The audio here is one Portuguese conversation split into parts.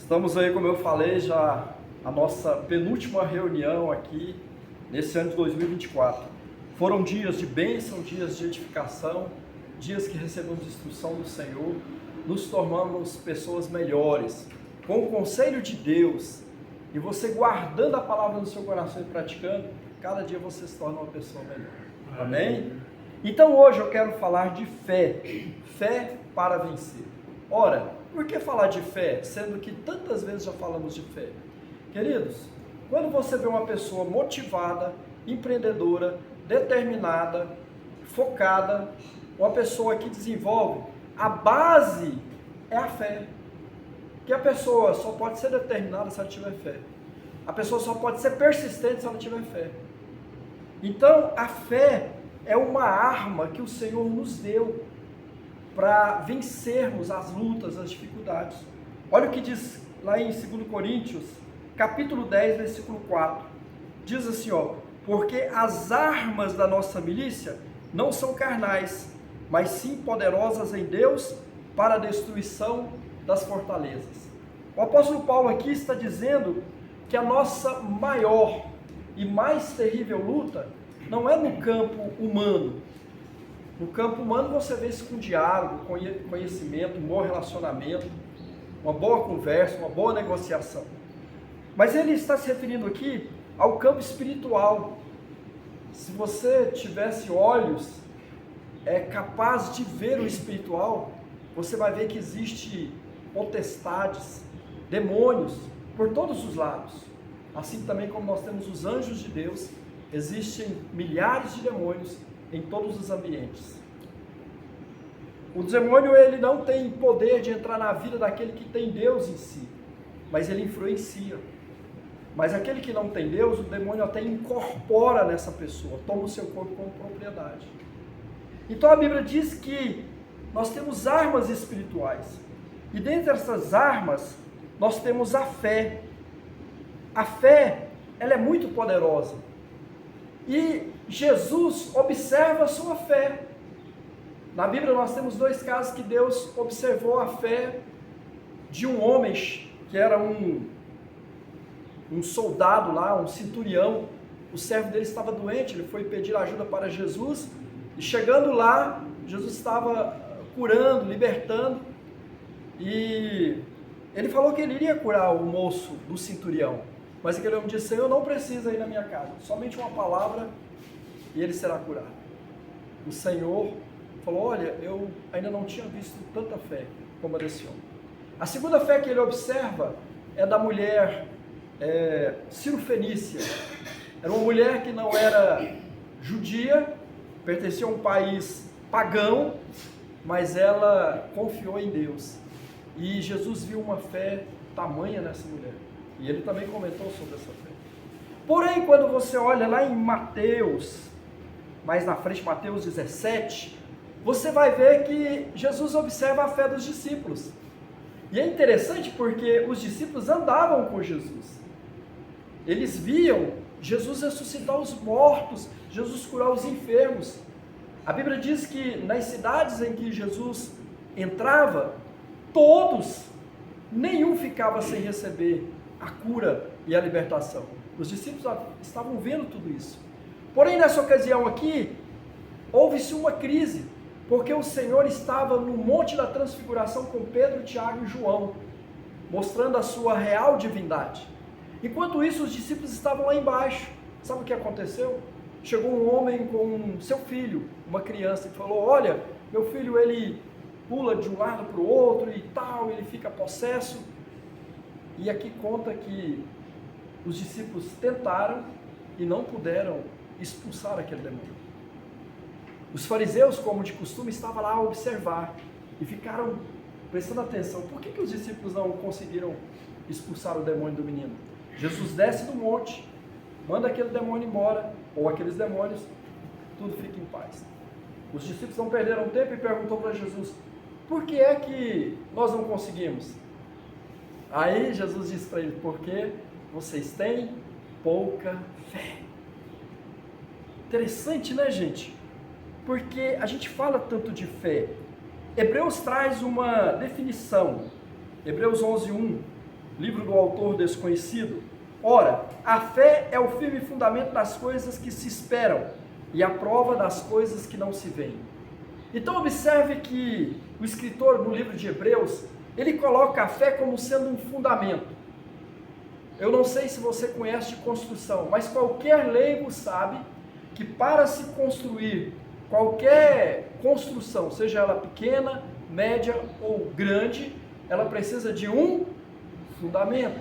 Estamos aí, como eu falei, já a nossa penúltima reunião aqui nesse ano de 2024. Foram dias de bênção, dias de edificação, dias que recebemos instrução do Senhor, nos tornamos pessoas melhores, com o conselho de Deus, e você guardando a palavra no seu coração e praticando, cada dia você se torna uma pessoa melhor. Amém? Então hoje eu quero falar de fé, fé para vencer. Ora, por que falar de fé, sendo que tantas vezes já falamos de fé? Queridos, quando você vê uma pessoa motivada, empreendedora, determinada, focada, uma pessoa que desenvolve, a base é a fé. Que a pessoa só pode ser determinada se ela tiver fé. A pessoa só pode ser persistente se ela tiver fé. Então, a fé é uma arma que o Senhor nos deu para vencermos as lutas, as dificuldades. Olha o que diz lá em 2 Coríntios, capítulo 10, versículo 4. Diz assim, porque as armas da nossa milícia não são carnais, mas sim poderosas em Deus para a destruição das fortalezas. O apóstolo Paulo aqui está dizendo que a nossa maior e mais terrível luta não é no campo humano. No campo humano você vê isso com diálogo, conhecimento, um bom relacionamento, uma boa conversa, uma boa negociação. Mas ele está se referindo aqui ao campo espiritual. Se você tivesse olhos, capaz de ver o espiritual, você vai ver que existe potestades, demônios por todos os lados. Assim também como nós temos os anjos de Deus, existem milhares de demônios em todos os ambientes. O demônio ele não tem poder de entrar na vida daquele que tem Deus em si, mas ele influencia. Mas aquele que não tem Deus, o demônio até incorpora nessa pessoa, toma o seu corpo como propriedade. Então a Bíblia diz que nós temos armas espirituais, e dentre essas armas, nós temos a fé. A fé, ela é muito poderosa. E Jesus observa a sua fé. Na Bíblia nós temos dois casos que Deus observou a fé de um homem que era um soldado lá, um centurião. O servo dele estava doente, ele foi pedir ajuda para Jesus, e chegando lá, Jesus estava curando, libertando, e ele falou que ele iria curar o moço do centurião. Mas aquele homem disse: Senhor, não precisa ir na minha casa, somente uma palavra e ele será curado. O Senhor falou: olha, eu ainda não tinha visto tanta fé como a desse homem. A segunda fé que ele observa é da mulher Cirofenícia. Era uma mulher que não era judia, pertencia a um país pagão, mas ela confiou em Deus. E Jesus viu uma fé tamanha nessa mulher. E ele também comentou sobre essa fé. Porém, quando você olha lá em Mateus, mais na frente, Mateus 17, você vai ver que Jesus observa a fé dos discípulos. E é interessante porque os discípulos andavam com Jesus. Eles viam Jesus ressuscitar os mortos, Jesus curar os enfermos. A Bíblia diz que nas cidades em que Jesus entrava, todos, nenhum ficava sem receber a cura e a libertação. Os discípulos estavam vendo tudo isso. Porém, nessa ocasião aqui, houve-se uma crise, porque o Senhor estava no Monte da Transfiguração com Pedro, Tiago e João, mostrando a sua real divindade. Enquanto isso, os discípulos estavam lá embaixo. Sabe o que aconteceu? Chegou um homem com seu filho, uma criança, e falou: olha, meu filho, ele pula de um lado para o outro e tal, ele fica possesso. E aqui conta que os discípulos tentaram e não puderam expulsar aquele demônio. Os fariseus, como de costume, estavam lá a observar e ficaram prestando atenção. Por que os discípulos não conseguiram expulsar o demônio do menino? Jesus desce do monte, manda aquele demônio embora, ou aqueles demônios, tudo fica em paz. Os discípulos não perderam tempo e perguntou para Jesus: por que é que nós não conseguimos? Aí Jesus disse para ele: porque vocês têm pouca fé. Interessante, né, gente? Porque a gente fala tanto de fé. Hebreus traz uma definição. Hebreus 11:1 livro do autor desconhecido. Ora, a fé é o firme fundamento das coisas que se esperam e a prova das coisas que não se veem. Então observe que o escritor no livro de Hebreus, ele coloca a fé como sendo um fundamento. Eu não sei se você conhece de construção, mas qualquer leigo sabe que para se construir qualquer construção, seja ela pequena, média ou grande, ela precisa de um fundamento,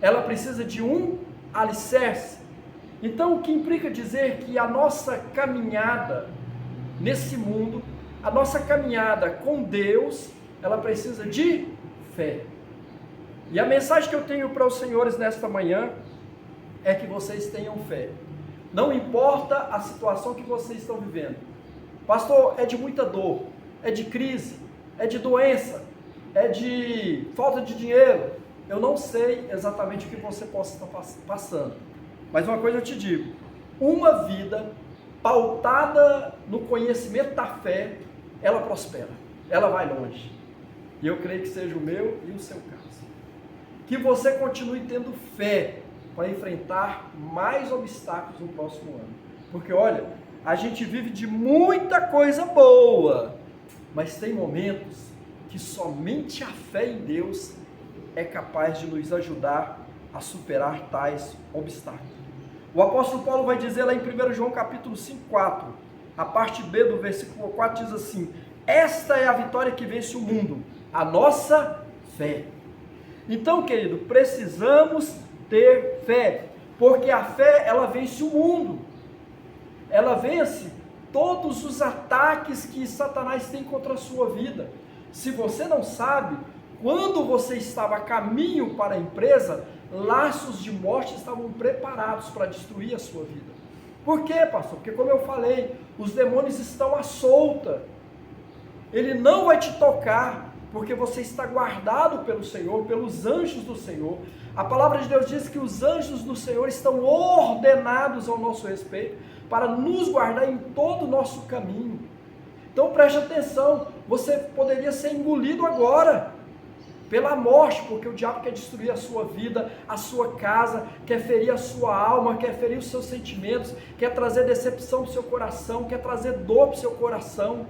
ela precisa de um alicerce. Então, o que implica dizer que a nossa caminhada nesse mundo, a nossa caminhada com Deus, ela precisa de fé. E a mensagem que eu tenho para os senhores nesta manhã é que vocês tenham fé. Não importa a situação que vocês estão vivendo. Pastor, é de muita dor, é de crise, é de doença, é de falta de dinheiro. Eu não sei exatamente o que você possa estar passando. Mas uma coisa eu te digo, uma vida pautada no conhecimento da fé, ela prospera, ela vai longe. E eu creio que seja o meu e o seu caso. Que você continue tendo fé para enfrentar mais obstáculos no próximo ano. Porque olha, a gente vive de muita coisa boa, mas tem momentos que somente a fé em Deus é capaz de nos ajudar a superar tais obstáculos. O apóstolo Paulo vai dizer lá em 1 João capítulo 5, 4, a parte B do versículo 4 diz assim: esta é a vitória que vence o mundo, a nossa fé. Então, querido, precisamos ter fé, porque a fé, ela vence o mundo, ela vence todos os ataques que Satanás tem contra a sua vida. Se você não sabe, quando você estava a caminho para a empresa, laços de morte estavam preparados para destruir a sua vida. Por quê, pastor? Porque, como eu falei, os demônios estão à solta. Ele não vai te tocar, porque você está guardado pelo Senhor, pelos anjos do Senhor. A palavra de Deus diz que os anjos do Senhor estão ordenados ao nosso respeito, para nos guardar em todo o nosso caminho. Então preste atenção, você poderia ser engolido agora, pela morte, porque o diabo quer destruir a sua vida, a sua casa, quer ferir a sua alma, quer ferir os seus sentimentos, quer trazer decepção para o seu coração, quer trazer dor para o seu coração.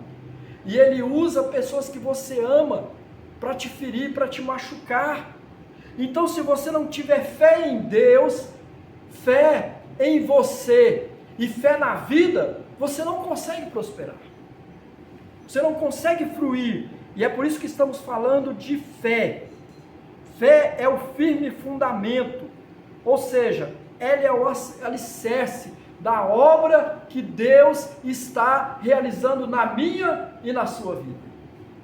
E ele usa pessoas que você ama para te ferir, para te machucar. Então, se você não tiver fé em Deus, fé em você e fé na vida, você não consegue prosperar. Você não consegue fruir. E é por isso que estamos falando de fé. Fé é o firme fundamento, ou seja, ela é o alicerce da obra que Deus está realizando na minha e na sua vida.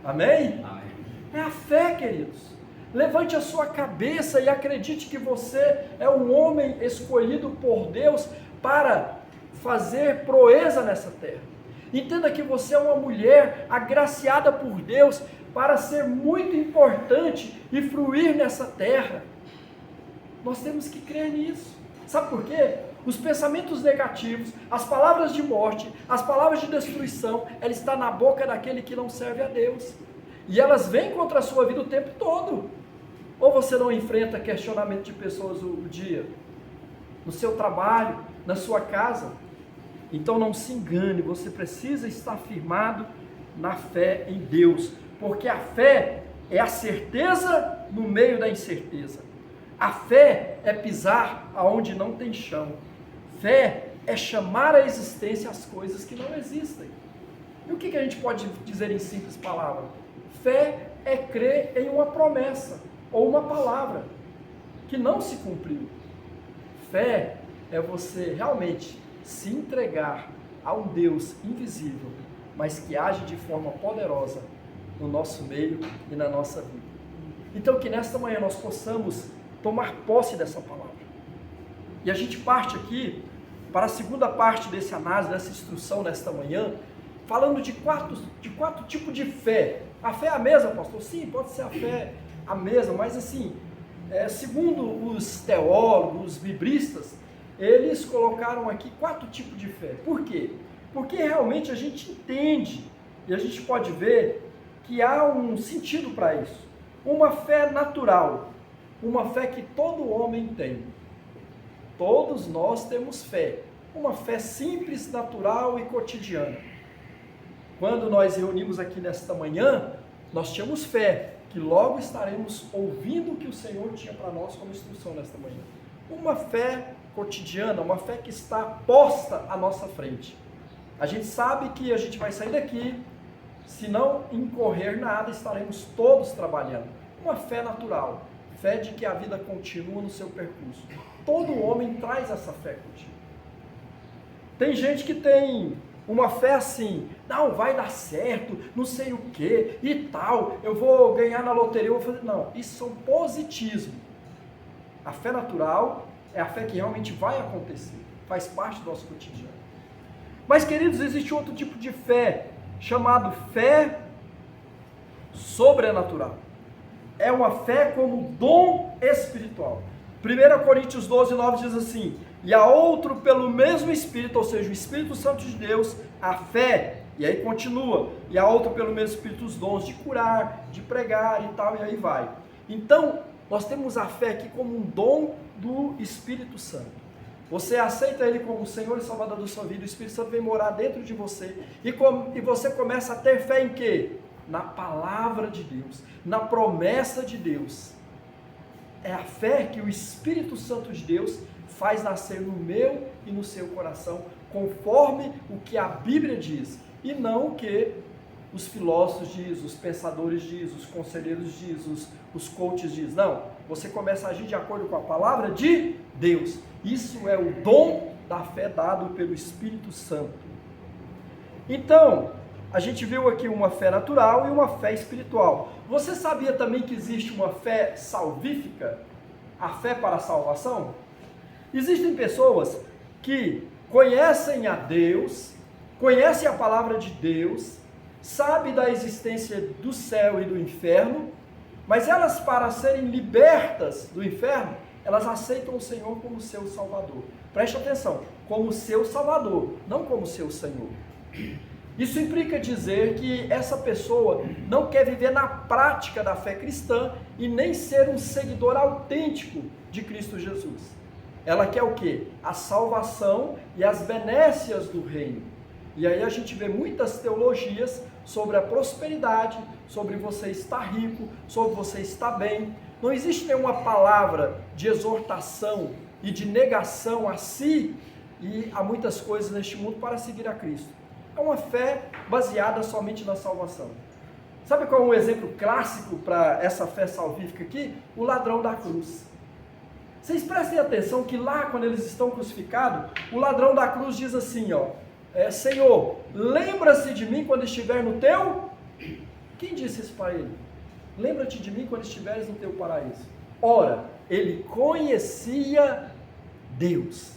Amém? Amém. É a fé, queridos. Levante a sua cabeça e acredite que você é um homem escolhido por Deus para fazer proeza nessa terra. Entenda que você é uma mulher agraciada por Deus para ser muito importante e fruir nessa terra. Nós temos que crer nisso. Sabe por quê? Os pensamentos negativos, as palavras de morte, as palavras de destruição, ela está na boca daquele que não serve a Deus. E elas vêm contra a sua vida o tempo todo. Ou você não enfrenta questionamento de pessoas o dia? No seu trabalho, na sua casa? Então não se engane, você precisa estar firmado na fé em Deus, porque a fé é a certeza no meio da incerteza. A fé é pisar aonde não tem chão. Fé é chamar à existência as coisas que não existem. E o que a gente pode dizer em simples palavras? Fé é crer em uma promessa ou uma palavra que não se cumpriu. Fé é você realmente se entregar a um Deus invisível, mas que age de forma poderosa no nosso meio e na nossa vida. Então que nesta manhã nós possamos tomar posse dessa palavra. E a gente parte aqui para a segunda parte desse análise, dessa instrução nesta manhã, falando de quatro tipos de fé. A fé é a mesma, pastor? Sim, pode ser a fé a mesma, mas assim, segundo os teólogos, os biblistas, eles colocaram aqui 4 tipos de fé. Por quê? Porque realmente a gente entende e a gente pode ver que há um sentido para isso. Uma fé natural, uma fé que todo homem tem. Todos nós temos fé, uma fé simples, natural e cotidiana. Quando nós reunimos aqui nesta manhã, nós tínhamos fé que logo estaremos ouvindo o que o Senhor tinha para nós como instrução nesta manhã. Uma fé cotidiana, uma fé que está posta à nossa frente. A gente sabe que a gente vai sair daqui, se não incorrer nada, estaremos todos trabalhando. Uma fé natural, fé de que a vida continua no seu percurso. Todo homem traz essa fé contigo. Tem gente que tem uma fé assim, não, vai dar certo, não sei o que e tal, eu vou ganhar na loteria, eu vou fazer... Não, isso é um positivismo. A fé natural é a fé que realmente vai acontecer, faz parte do nosso cotidiano. Mas, queridos, existe outro tipo de fé, chamado fé sobrenatural. É uma fé como dom espiritual. 1 Coríntios 12, 9 diz assim: e a outro pelo mesmo Espírito, ou seja, o Espírito Santo de Deus, a fé, e aí continua, e a outro pelo mesmo Espírito os dons de curar, de pregar e tal, e aí vai. Então, nós temos a fé aqui como um dom do Espírito Santo. Você aceita Ele como o Senhor e Salvador da sua vida, o Espírito Santo vem morar dentro de você, e você começa a ter fé em quê? Na palavra de Deus, na promessa de Deus. É a fé que o Espírito Santo de Deus faz nascer no meu e no seu coração, conforme o que a Bíblia diz, e não o que os filósofos dizem, os pensadores dizem, os conselheiros dizem, os coaches dizem. Não, você começa a agir de acordo com a palavra de Deus. Isso é o dom da fé dado pelo Espírito Santo. Então, a gente viu aqui uma fé natural e uma fé espiritual. Você sabia também que existe uma fé salvífica? A fé para a salvação? Existem pessoas que conhecem a Deus, conhecem a palavra de Deus, sabem da existência do céu e do inferno, mas elas, para serem libertas do inferno, elas aceitam o Senhor como seu Salvador. Preste atenção, como seu Salvador, não como seu Senhor. Isso implica dizer que essa pessoa não quer viver na prática da fé cristã e nem ser um seguidor autêntico de Cristo Jesus. Ela quer o quê? A salvação e as benécias do reino. E aí a gente vê muitas teologias sobre a prosperidade, sobre você estar rico, sobre você estar bem. Não existe nenhuma palavra de exortação e de negação a si e a muitas coisas neste mundo para seguir a Cristo. É uma fé baseada somente na salvação. Sabe qual é um exemplo clássico para essa fé salvífica aqui? O ladrão da cruz. Vocês prestem atenção que lá, quando eles estão crucificados, o ladrão da cruz diz assim, ó, Senhor, lembra-se de mim quando estiver no teu... Quem disse isso para ele? Lembra-te de mim quando estiveres no teu paraíso. Ora, ele conhecia Deus.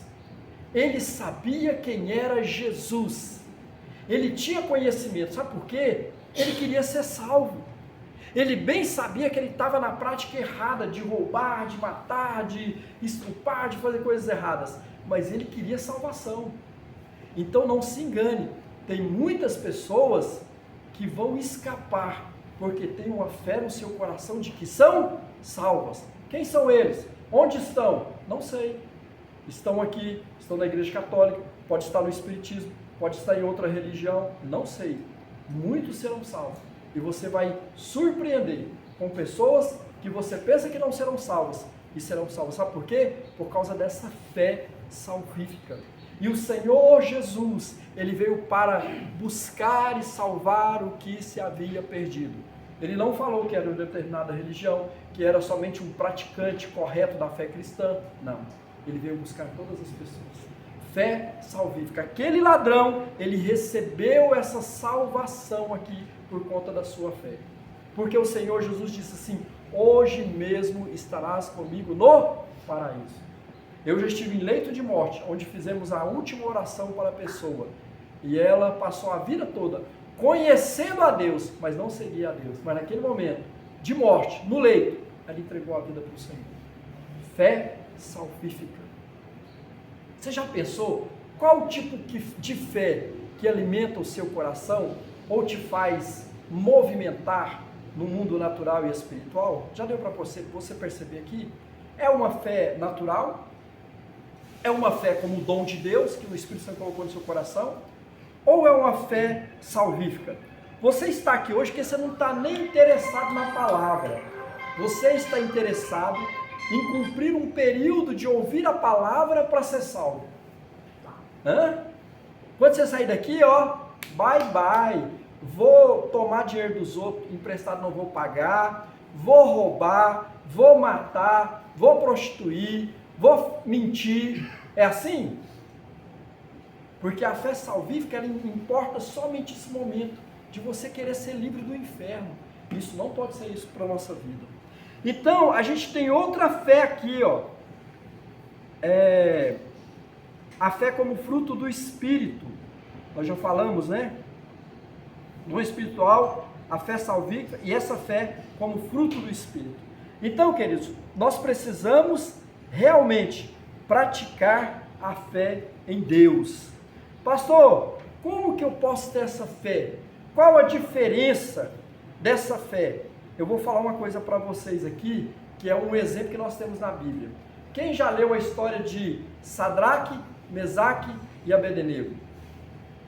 Ele sabia quem era Jesus. Ele tinha conhecimento. Sabe por quê? Ele queria ser salvo. Ele bem sabia que ele estava na prática errada, de roubar, de matar, de estrupar, de fazer coisas erradas. Mas ele queria salvação. Então não se engane, tem muitas pessoas que vão escapar, porque tem uma fé no seu coração de que são salvas. Quem são eles? Onde estão? Não sei. Estão aqui, estão na igreja católica, pode estar no espiritismo, pode estar em outra religião, não sei. Muitos serão salvos. E você vai surpreender com pessoas que você pensa que não serão salvas e serão salvas. Sabe por quê? Por causa dessa fé salvífica. E o Senhor Jesus, Ele veio para buscar e salvar o que se havia perdido. Ele não falou que era uma determinada religião, que era somente um praticante correto da fé cristã. Não. Ele veio buscar todas as pessoas. Fé salvífica. Aquele ladrão, ele recebeu essa salvação aqui por conta da sua fé. Porque o Senhor Jesus disse assim, hoje mesmo estarás comigo no paraíso. Eu já estive em leito de morte, onde fizemos a última oração para a pessoa. E ela passou a vida toda conhecendo a Deus, mas não seguia a Deus. Mas naquele momento de morte, no leito, ela entregou a vida para o Senhor. Fé salvífica. Você já pensou qual o tipo de fé que alimenta o seu coração ou te faz movimentar no mundo natural e espiritual? Já deu para você perceber aqui? É uma fé natural? É uma fé como dom de Deus, que o Espírito Santo colocou no seu coração? Ou é uma fé salvífica? Você está aqui hoje porque você não está nem interessado na palavra. Você está interessado em cumprir um período de ouvir a palavra para ser salvo. Quando você sair daqui, bye bye. Vou tomar dinheiro dos outros, emprestado não vou pagar, vou roubar, vou matar, vou prostituir, vou mentir. É assim? Porque a fé salvífica, ela importa somente esse momento de você querer ser livre do inferno. Isso não pode ser isso para a nossa vida. Então, a gente tem outra fé aqui, a fé como fruto do Espírito. Nós já falamos, né? No espiritual, a fé salvífica e essa fé como fruto do Espírito. Então, queridos, nós precisamos realmente praticar a fé em Deus. Pastor, como que eu posso ter essa fé? Qual a diferença dessa fé? Eu vou falar uma coisa para vocês aqui, que é um exemplo que nós temos na Bíblia. Quem já leu a história de Sadraque, Mesaque e Abednego?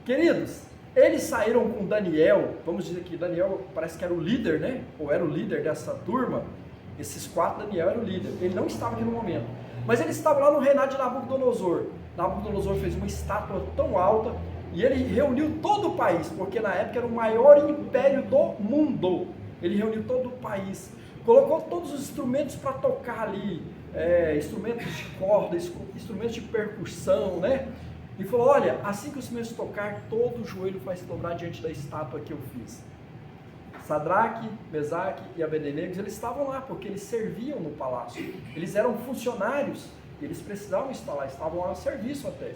Queridos, eles saíram com Daniel, vamos dizer que Daniel parece que era o líder, né? Ou era o líder dessa turma. Esses 4, Daniel era o líder. Ele não estava aqui no momento. Mas ele estava lá no reinado de Nabucodonosor. Nabucodonosor fez uma estátua tão alta e ele reuniu todo o país, porque na época era o maior império do mundo. Ele reuniu todo o país, colocou todos os instrumentos para tocar ali, instrumentos de corda, instrumentos de percussão, né? E falou, olha, assim que os instrumentos tocar, todo o joelho vai se dobrar diante da estátua que eu fiz. Sadraque, Mesaque e Abednego, eles estavam lá porque eles serviam no palácio. Eles eram funcionários, eles precisavam estar lá, estavam lá a serviço até.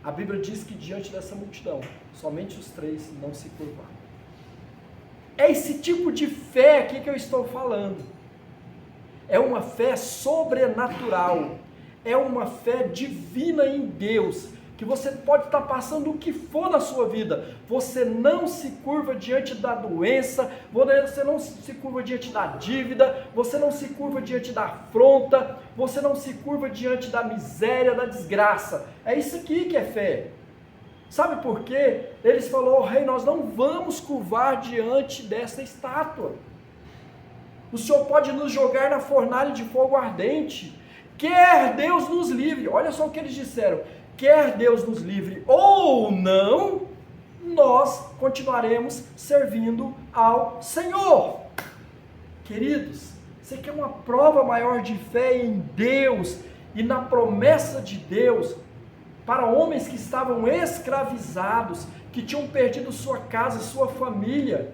A Bíblia diz que diante dessa multidão, somente os 3 não se curvaram. É esse tipo de fé aqui que eu estou falando. É uma fé sobrenatural. É uma fé divina em Deus. Que você pode estar passando o que for na sua vida. Você não se curva diante da doença. Você não se curva diante da dívida. Você não se curva diante da afronta. Você não se curva diante da miséria, da desgraça. É isso aqui que é fé. Sabe por quê? Eles falaram, rei, nós não vamos curvar diante dessa estátua. O Senhor pode nos jogar na fornalha de fogo ardente. Quer Deus nos livre. Olha só o que eles disseram. Quer Deus nos livre ou não, nós continuaremos servindo ao Senhor. Queridos, você quer uma prova maior de fé em Deus e na promessa de Deus? Para homens que estavam escravizados, que tinham perdido sua casa, sua família,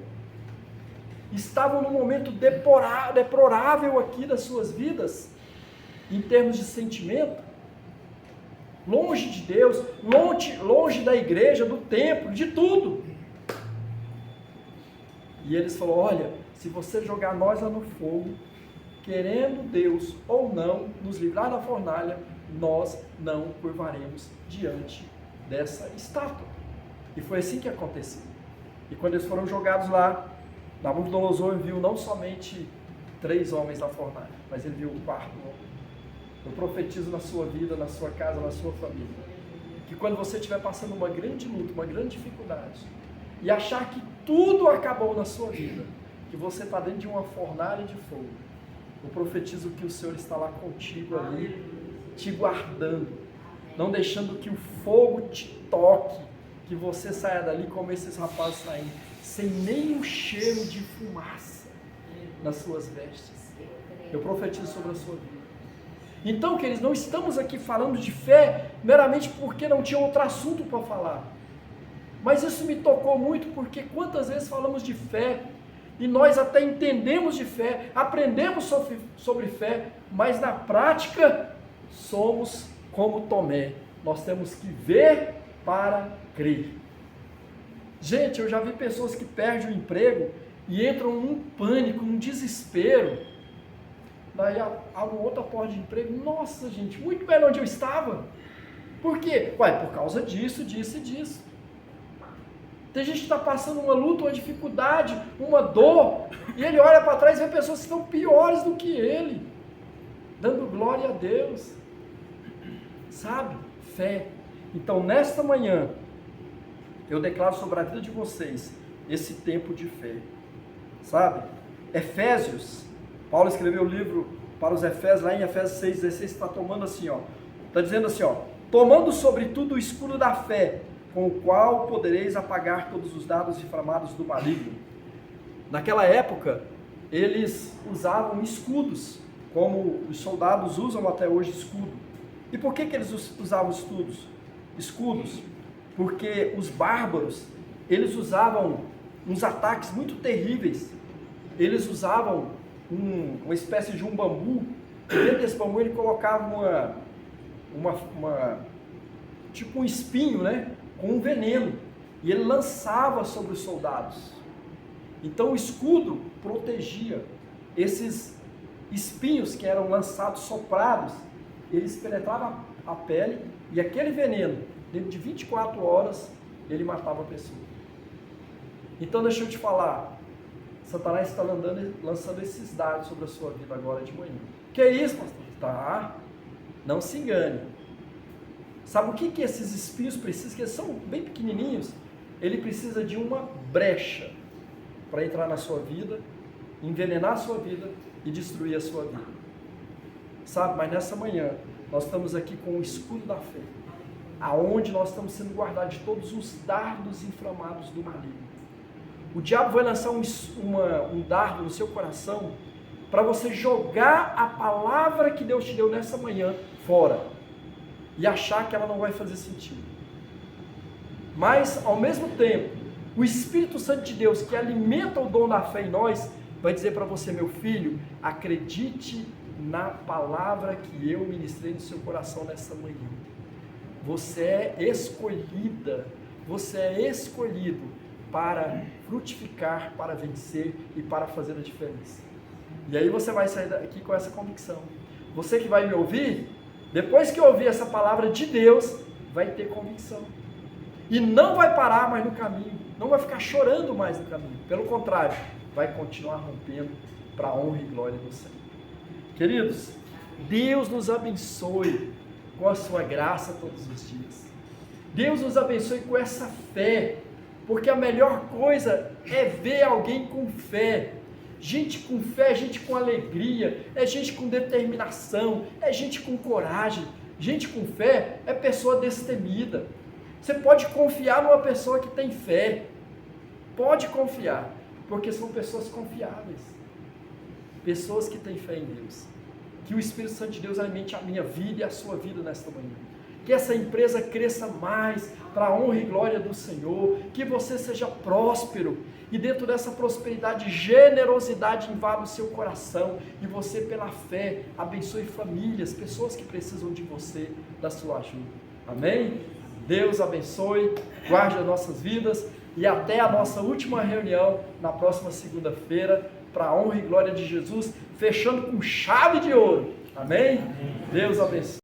estavam num momento deplorável aqui das suas vidas, em termos de sentimento, longe de Deus, longe da igreja, do templo, de tudo. E eles falaram, olha, se você jogar nós lá no fogo, querendo Deus ou não nos livrar da fornalha, nós não curvaremos diante dessa estátua. E foi assim que aconteceu. E quando eles foram jogados lá, Nabucodonosor viu não somente 3 homens na fornalha, mas ele viu o 4º homem. Eu profetizo na sua vida, na sua casa, na sua família, que quando você estiver passando uma grande luta, uma grande dificuldade, e achar que tudo acabou na sua vida, que você está dentro de uma fornalha de fogo, eu profetizo que o Senhor está lá contigo ali, te guardando, não deixando que o fogo te toque, que você saia dali como esses rapazes saem, sem nenhum cheiro de fumaça nas suas vestes. Eu profetizo sobre a sua vida. Então, queridos, não estamos aqui falando de fé meramente porque não tinha outro assunto para falar. Mas isso me tocou muito porque quantas vezes falamos de fé e nós até entendemos de fé, aprendemos sobre fé, mas na prática somos como Tomé. Nós temos que ver para crer. Gente, eu já vi pessoas que perdem o emprego e entram num pânico, num desespero. Daí abre outra porta de emprego. Nossa, gente, muito melhor onde eu estava. Por quê? Ué, por causa disso, disso e disso. Tem gente que está passando uma luta, uma dificuldade, uma dor, e ele olha para trás e vê pessoas que estão piores do que ele, dando glória a Deus. Sabe? Fé. Então, nesta manhã, eu declaro sobre a vida de vocês esse tempo de fé. Sabe? Efésios, Paulo escreveu o livro para os Efésios, lá em Efésios 6,16, está tomando assim, ó. Está dizendo assim, ó. Tomando sobretudo o escudo da fé, com o qual podereis apagar todos os dardos inflamados do maligno. Naquela época, eles usavam escudos, como os soldados usam até hoje escudo. E por que eles usavam escudos? Porque os bárbaros, eles usavam uns ataques muito terríveis. Eles usavam uma espécie de um bambu, e dentro desse bambu ele colocava tipo um espinho, né? Com um veneno, e ele lançava sobre os soldados. Então o escudo protegia esses espinhos que eram lançados, soprados, eles penetravam a pele, e aquele veneno, dentro de 24 horas, ele matava a pessoa. Então deixa eu te falar, Satanás está lançando esses dardos sobre a sua vida agora de manhã. Que é isso, pastor? Tá, não se engane. Sabe o que esses espinhos precisam? Que eles são bem pequenininhos. Ele precisa de uma brecha para entrar na sua vida, envenenar a sua vida e destruir a sua vida. Sabe, mas nessa manhã, nós estamos aqui com o escudo da fé, aonde nós estamos sendo guardados de todos os dardos inflamados do maligno. O diabo vai lançar um dardo no seu coração para você jogar a palavra que Deus te deu nessa manhã fora e achar que ela não vai fazer sentido. Mas, ao mesmo tempo, o Espírito Santo de Deus, que alimenta o dom da fé em nós, vai dizer para você, meu filho, acredite na palavra que eu ministrei no seu coração nessa manhã. Você é escolhida, você é escolhido para frutificar, para vencer e para fazer a diferença. E aí você vai sair daqui com essa convicção. Você que vai me ouvir, depois que ouvir essa palavra de Deus, vai ter convicção. E não vai parar mais no caminho, não vai ficar chorando mais no caminho. Pelo contrário, vai continuar rompendo para a honra e glória do Senhor. Queridos, Deus nos abençoe com a sua graça todos os dias. Deus nos abençoe com essa fé, porque a melhor coisa é ver alguém com fé. Gente com fé, gente com alegria, é gente com determinação, é gente com coragem. Gente com fé é pessoa destemida. Você pode confiar numa pessoa que tem fé. Pode confiar, porque são pessoas confiáveis. Pessoas que têm fé em Deus. Que o Espírito Santo de Deus alimente a minha vida e a sua vida nesta manhã. Que essa empresa cresça mais para a honra e glória do Senhor. Que você seja próspero. E dentro dessa prosperidade, generosidade invada o seu coração. E você, pela fé, abençoe famílias, pessoas que precisam de você, da sua ajuda. Amém? Deus abençoe, guarde as nossas vidas. E até a nossa última reunião, na próxima segunda-feira, para a honra e glória de Jesus, fechando com chave de ouro. Amém? Deus abençoe.